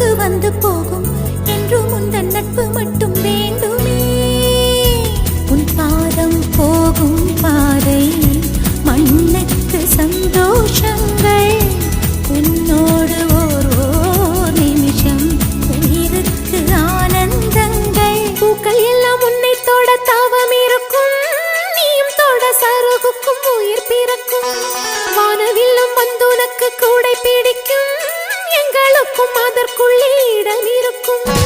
வந்து வந்து போகும் என்றும் உந்தன் நட்பு மட்டும் வேண்டுமே. உன் பாதம் போகும் பாதை மண்ணுக்கு சந்தோஷங்கள், உன்னோடு ஓர் நிமிஷம் உயிருக்கு ஆனந்தங்கள். பூக்கள் எல்லாம் உன்னை தொட தாவம் இருக்கும், நீயும் தொட சருகுக்கும் உயிர் பிறக்கும். வானவில்லும் வந்து உனக்கு கூடை பிடிக்கும், எங்களுக்கும் அதற்குள்ளே இடம் இருக்கும்.